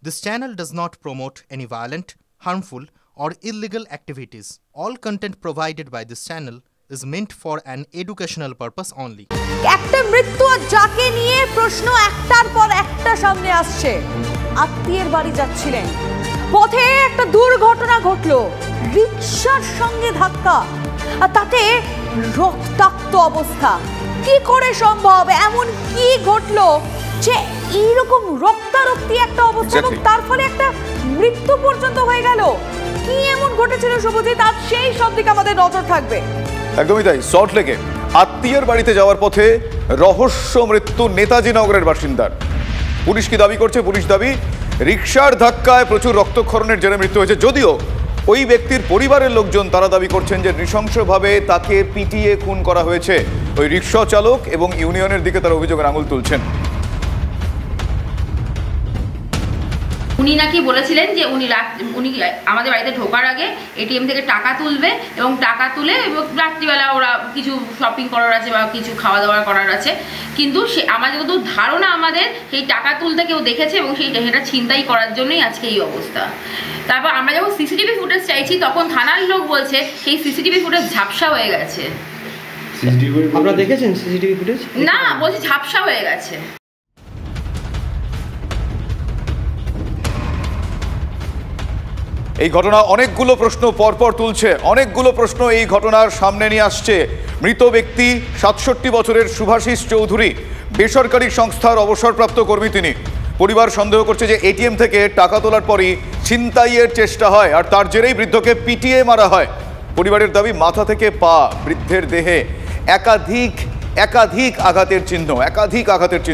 This channel does not promote any violent, harmful, or illegal activities. All content provided by this channel is meant for an educational purpose only. একটা মৃত্যু আর যাকে নিয়ে প্রশ্ন একটার পর একটা সামনে আসছে। আত্মীয়ের বাড়ি যাচ্ছিলেন, পথে একটা দুর্ঘটনা ঘটলো, রিকশার সঙ্গে ধাক্কা, আর তাতে রক্তাক্ত অবস্থা। কি করে সম্ভব? এমন কি ঘটলো যে এইরকম রক্তারক্তি একটা অবস্থা এবং তার ফলে একটা মৃত্যু পর্যন্ত হয়ে গেল? কি এমন ঘটেছিল শুভজিৎ? আজ সেই সব দিকে আমাদের নজর থাকবে। একদমই তাই। সল্টলেকে আত্মীয়ের বাড়িতে যাওয়ার পথে রহস্য মৃত্যু নেতাজি নগরের বাসিন্দার। পুলিশ কি দাবি করছে? পুলিশ দাবি রিকশার ধাক্কায় প্রচুর রক্তক্ষরণের জেরে মৃত্যু হয়েছে। যদিও ওই ব্যক্তির পরিবারের লোকজন তারা দাবি করছেন যে নৃশংসভাবে তাকে পিটিয়ে খুন করা হয়েছে। ওই রিকশা চালক এবং ইউনিয়নের দিকে তারা অভিযোগের আঙুল তুলছেন। উনি নাকি বলেছিলেন যে উনি আমাদের বাড়িতে ঢোকার আগে এটিএম থেকে টাকা তুলবে এবং টাকা তুলে রাত্রিবেলা ওরা কিছু শপিং করার আছে বা কিছু খাওয়া দাওয়া করার আছে, কিন্তু সে আমাদের কিন্তু ধারণা আমাদের সেই টাকা তুলতে কেউ দেখেছে এবং সেটা ছিনতাই করার জন্যই আজকে এই অবস্থা। তারপর আমরা যখন সিসিটিভি ফুটেজ চাইছি তখন থানার লোক বলছে সেই সিসিটিভি ফুটেজ ঝাপসা হয়ে গেছে। আপনারা দেখেছেন সিসিটিভি ফুটেজ? না, বলছি ঝাপসা হয়ে গেছে। এই ঘটনা অনেকগুলো প্রশ্ন পরপর তুলছে, অনেকগুলো প্রশ্ন এই ঘটনার সামনে নিয়ে আসছে। মৃত ব্যক্তি ৬৭ বছরের শুভাশিস চৌধুরী, বেসরকারি সংস্থার অবসরপ্রাপ্ত কর্মী তিনি। পরিবার সন্দেহ করছে যে এটিএম থেকে টাকা তোলার পরই ছিনতাইয়ের চেষ্টা হয় আর তার জেরেই বৃদ্ধকে পিটিয়ে মারা হয়। পরিবারের দাবি মাথা থেকে পা বৃদ্ধের দেহে একাধিক আঘাতের চিহ্ন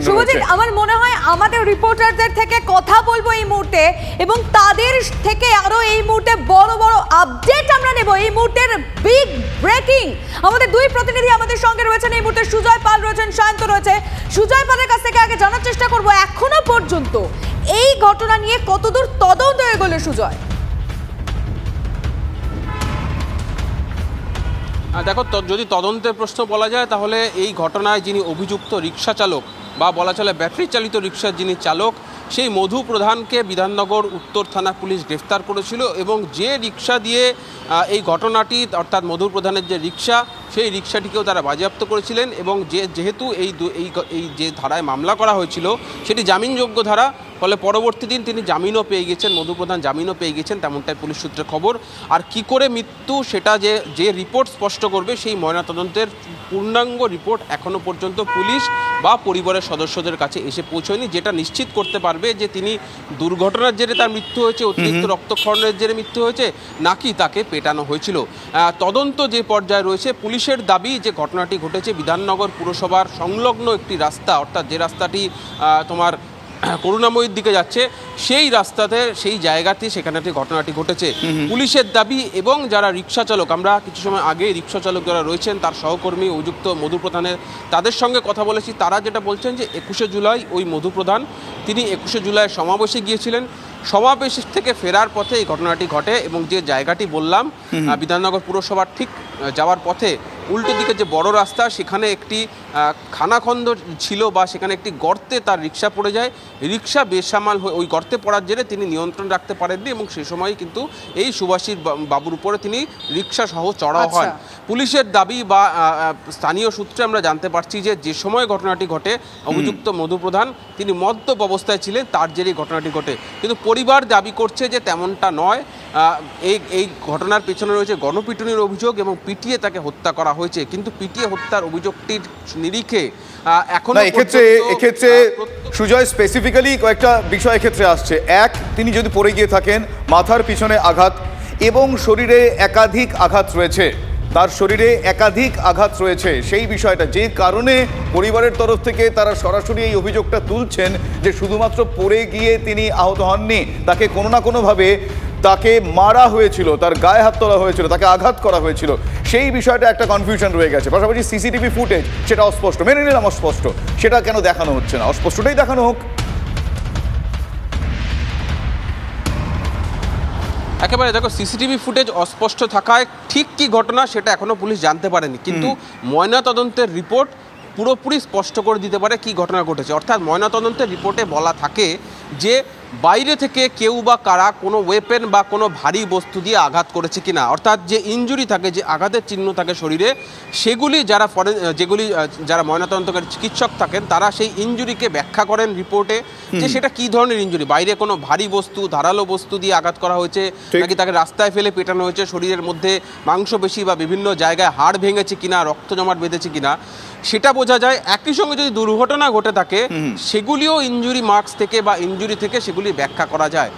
রয়েছে। আমার মনে হয় আমাদের রিপোর্টারদের থেকে কথা বলবো এই মুহূর্তে এবং তাদের থেকে আরো এই মুহূর্তে বড় বড় আপডেট আমরা নেব। এই মুহূর্তের বিগ ব্রেকিং, আমাদের দুই প্রতিনিধি আমাদের সঙ্গে রয়েছেন এই মুহূর্তে। সুজয় পাল রয়েছেন, সায়ন্ত রয়েছে। সুজয় পালের কাছ থেকে আগে জানার চেষ্টা করব এখনো পর্যন্ত এই ঘটনা নিয়ে কতদূর তদন্ত হয়ে গেল সুজয়? দেখো, যদি তদন্তের প্রশ্ন বলা যায় তাহলে এই ঘটনায় যিনি অভিযুক্ত রিকশা চালক বা বলা চলে ব্যাটারি চালিত রিকশার যিনি চালক, সেই মধু প্রধানকে বিধাননগর উত্তর থানা পুলিশ গ্রেফতার করেছিল এবং যে রিকশা দিয়ে এই ঘটনাটি অর্থাৎ মধু প্রধানের যে রিকশা, সেই রিকশাটিকেও তারা বাজেয়াপ্ত করেছিলেন এবং যেহেতু এই যে ধারায় মামলা করা হয়েছিল সেটি জামিনযোগ্য ধারা, ফলে পরবর্তী দিন তিনি জামিনও পেয়ে গেছেন, মধুপ্রধান জামিনও পেয়ে গেছেন, তেমনটাই পুলিশ সূত্রে খবর। আর কি করে মৃত্যু সেটা যে রিপোর্ট স্পষ্ট করবে, সেই ময়নাতদন্তের পূর্ণাঙ্গ রিপোর্ট এখনও পর্যন্ত পুলিশ বা পরিবারের সদস্যদের কাছে এসে পৌঁছয়নি, যেটা নিশ্চিত করতে পারবে যে তিনি দুর্ঘটনার জেরে তার মৃত্যু হয়েছে, অতিরিক্ত রক্তক্ষরণের জেরে মৃত্যু হয়েছে, নাকি তাকে পেটানো হয়েছিল। তদন্ত যে পর্যায়ে রয়েছে, পুলিশের দাবি যে ঘটনাটি ঘটেছে বিধাননগর পুরসভার সংলগ্ন একটি রাস্তা, অর্থাৎ যে রাস্তাটি তোমার করুণাময়ীর দিকে যাচ্ছে, সেই রাস্তাতে সেই জায়গাতে সেখানে ঘটনাটি ঘটেছে। পুলিশের দাবি এবং যারা রিকশা চালক, আমরা কিছু সময় আগে রিকশা চালক যারা রয়েছেন তার সহকর্মী অভিযুক্ত মধুপ্রধানের তাদের সঙ্গে কথা বলেছি, তারা যেটা বলছেন যে ২১শে জুলাই ওই মধুপ্রধান তিনি ২১শে জুলাই সমাবেশে গিয়েছিলেন, সমাবেশ থেকে ফেরার পথে এই ঘটনাটি ঘটে এবং যে জায়গাটি বললাম বিধাননগর পুরসভার ঠিক যাওয়ার পথে উল্টো দিকে যে বড় রাস্তা, সেখানে একটি খানাখন্দ ছিল বা সেখানে একটি গর্তে তার রিকশা পড়ে যায়। রিকশা বেসামাল হয়ে ওই গর্তে পড়ার জেরে তিনি নিয়ন্ত্রণ রাখতে পারেননি এবং সেই সময় কিন্তু এই সুভাষিস বাবুর উপরে তিনি রিকশা সহ চড়াও হন। পুলিশের দাবি বা স্থানীয় সূত্রে আমরা জানতে পারছি যে সময় ঘটনাটি ঘটে অভিযুক্ত মধুপ্রধান তিনি মদ্যপ অবস্থায় ছিলেন, তার জেরেই ঘটনাটি ঘটে। কিন্তু পরিবার দাবি করছে যে তেমনটা নয়, এই ঘটনার পেছনে রয়েছে গণপিটুনির অভিযোগ এবং পিটিয়ে তাকে হত্যা করা হয়েছে। কিন্তু পিটিয়ে হত্যার অভিযোগটির নিরিখে এখন এক্ষেত্রে সুজয় স্পেসিফিক্যালি কয়েকটা বিষয় এক্ষেত্রে আসছে। এক, তিনি যদি পড়ে গিয়ে থাকেন, মাথার পিছনে আঘাত এবং শরীরে একাধিক আঘাত রয়েছে, তার শরীরে একাধিক আঘাত রয়েছে, সেই বিষয়টা যে কারণে পরিবারের তরফ থেকে তারা সরাসরি এই অভিযোগটা তুলছেন যে শুধুমাত্র পড়ে গিয়ে তিনি আহত হননি, তাকে কোনো না কোনোভাবে তাকে মারা হয়েছিল, তার গায়ে হাত তোলা হয়েছিল, তাকে আঘাত করা হয়েছিল, সেই বিষয়টা একটা কনফিউশন রয়ে গেছে। পাশাপাশি সিসিটিভি ফুটেজ সেটা অস্পষ্ট, মেনে নিলাম অস্পষ্ট, সেটা কেন দেখানো হচ্ছে না? অস্পষ্টটাই দেখানো হোক। একেবারে দেখো, সিসিটিভি ফুটেজ অস্পষ্ট থাকায় ঠিক কি ঘটনা সেটা এখনো পুলিশ জানতে পারেনি, কিন্তু ময়নাতদন্তের রিপোর্ট পুরোপুরি স্পষ্ট করে দিতে পারে কি ঘটনা ঘটেছে। অর্থাৎ ময়নাতদন্তের রিপোর্টে বলা থাকে যে বাইরে থেকে কেউ বা কারা কোনো ওয়েপেন বা কোনো ভারী বস্তু দিয়ে আঘাত করেছে কিনা, অর্থাৎ যে ইনজুরি থাকে, যে আঘাতের চিহ্ন থাকে শরীরে, সেগুলি যারা ময়নাতদন্তকারী চিকিৎসক থাকেন তারা সেই ইনজুরিকে ব্যাখ্যা করেন রিপোর্টে যে সেটা কি ধরনের ইনজুরি, বাইরে কোনো ভারী বস্তু ধারালো বস্তু দিয়ে আঘাত করা হয়েছে নাকি তাকে রাস্তায় ফেলে পেটানো হয়েছে, শরীরের মধ্যে মাংসপেশি বা বিভিন্ন জায়গায় হাড় ভেঙেছে কিনা, রক্ত জমাট বেঁধেছে কিনা সেটা বোঝা যায়। একই সঙ্গে যদি দুর্ঘটনা ঘটে থাকে সেগুলিও ইনজুরি মার্কস থেকে বা ইনজুরি থেকে সেগুলি ব্যাখ্যা করা যায়।